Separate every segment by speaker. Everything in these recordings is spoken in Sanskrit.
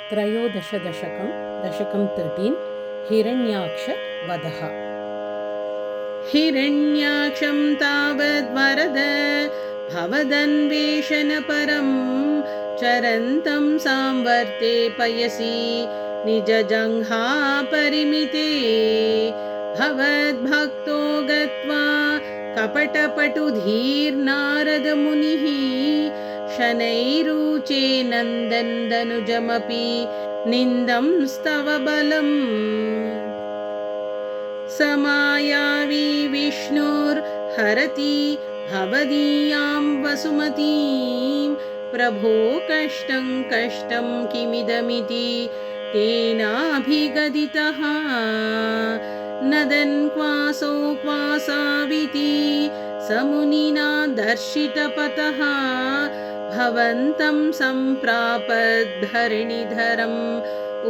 Speaker 1: त्रयोदशदशकं दशकं 13 हिरण्याक्षवधः। हिरण्याक्षं तावद्वरद भवदन्वेषणपरं चरन्तं सांवर्ते पयसि निजजङ्घापरिमिते भवद्भक्तो गत्वा कपटपटुधीर्नारदमुनिः शनैरुचे नन्दन्दनुजमपि निन्दं स्तव बलम् समायावी विष्णुर्हरति भवदीयां वसुमतीं प्रभो कष्टं कष्टं किमिदमिति तेनाभिगदितः नदन् क्वासो क्वासाविति समुनिना दर्शितपतः भवन्तं सम्प्रापद्धरणिधरम्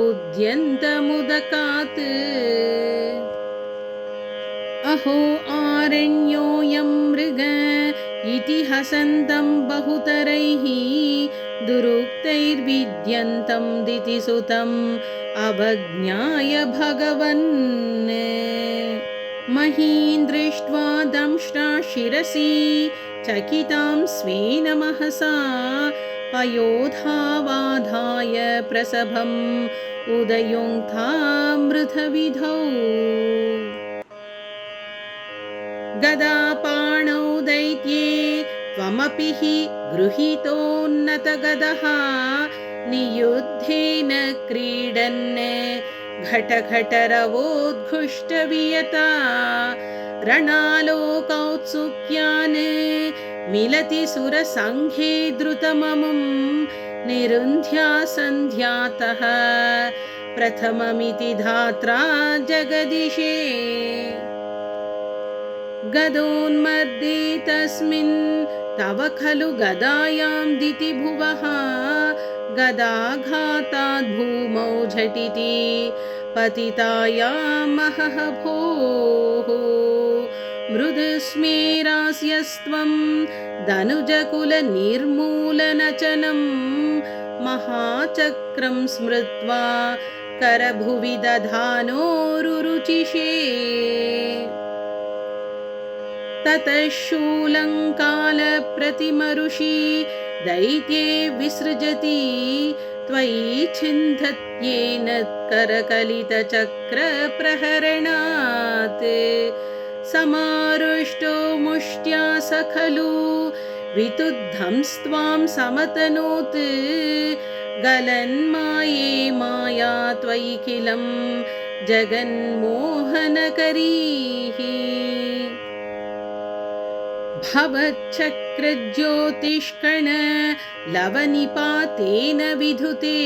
Speaker 1: उद्यन्तमुदकात् अहो आरण्योऽयं मृग इति हसन्तं बहुतरैः दुरुक्तैर्विद्यन्तं दितिसुतम् अवज्ञाय भगवन् महीं दृष्ट्वा दंष्ट्रा शिरसि चकितां स्वेन महसा पयोधावाधाय प्रसभम् उदयोक्तामृतविधौ गदापाणौ दैत्ये त्वमपि हि गृहीतोन्नतगदः नियुद्धेन क्रीडन् घटघटरवोद्घुष्टवियता रणालोकौत्सुक्यान् मिलति सुरसङ्घे द्रुतममुं निरुन्ध्या सन्ध्यातः प्रथममिति धात्रा जगदिशे गदोन्मर्दे तस्मिन् तव खलु गदायां दितिभुवः गदाघाताद् भूमौ झटिति पतितायामहह भोः मृदुस्मेरास्यस्त्वं दनुजकुलनिर्मूलनचनं महाचक्रं स्मृत्वा करभुवि दधानोरुरुचिषे ततः शूलङ्कालप्रतिमऋषि दैत्ये विसृजति त्वयि छिन्धत्येन करकलितचक्रप्रहरणात् समारुष्टो मुष्ट्या स खलु वितुद्धंस्त्वां समतनोत् गलन्माये माया त्वयि किलं जगन्मोहनकरीः भवच्चक्रज्योतिष्कण लवनिपातेन विधुते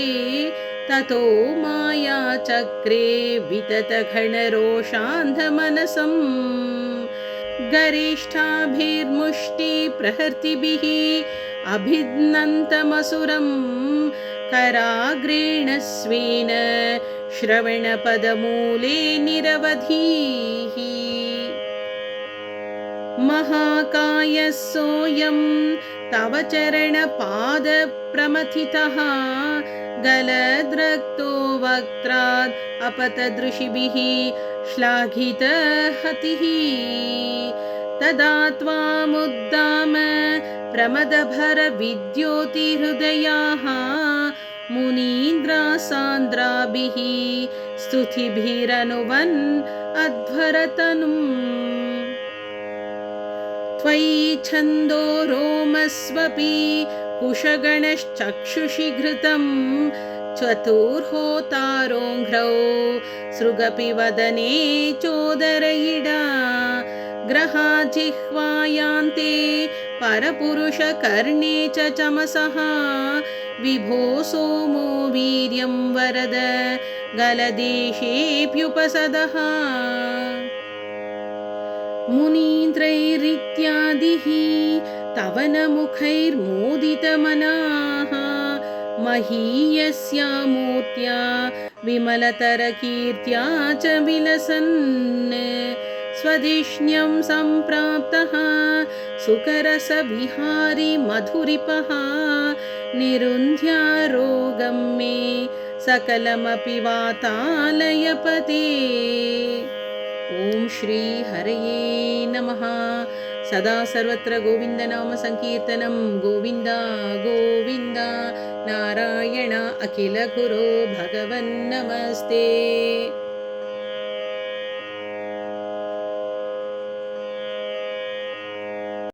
Speaker 1: ततो मायाचक्रे विततघनरोषान्धमनसं गरिष्ठाभिर्मुष्टिप्रहृतिभिः अभिघ्नन्तमसुरं कराग्रेण स्वेन श्रवणपदमूले निरवधिः महाकायः सोऽयं तव चरणपादप्रमथितः गलद्रक्तो वक्त्राद् अपतदृशिभिः श्लाघितहतिः तदा त्वामुद्दाम प्रमदभरविद्योतिहृदयाः मुनीन्द्रासान्द्राभिः स्तुतिभिरनुवन् अध्वरतनुम् त्वयि छन्दो रोमस्वपि कुशगणश्चक्षुषि घृतं चतुर्होतारोङ्घ्रौ सृगपि वदने चोदरयिडा ग्रहाजिह्वायान्ते परपुरुषकर्णे च चमसः विभो सोमो वीर्यं वरद गलदेशेऽप्युपसदः मुनीन्द्रैरित्यादिः तव न मुखैर्मोदितमनाः महीयस्या मूर्त्या विमलतरकीर्त्या च विलसन् स्वधिष्ण्यं सम्प्राप्तः सुकरसविहारी मधुरिपः निरुन्ध्यारोगं मे सकलमपि वातालयपते। ॐ श्री हरये नमः। सदा सर्वत्र गोविन्दनाम संकीर्तनं गोविन्द गोविन्द। नारायण अखिलगुरो भगवन्नमस्ते।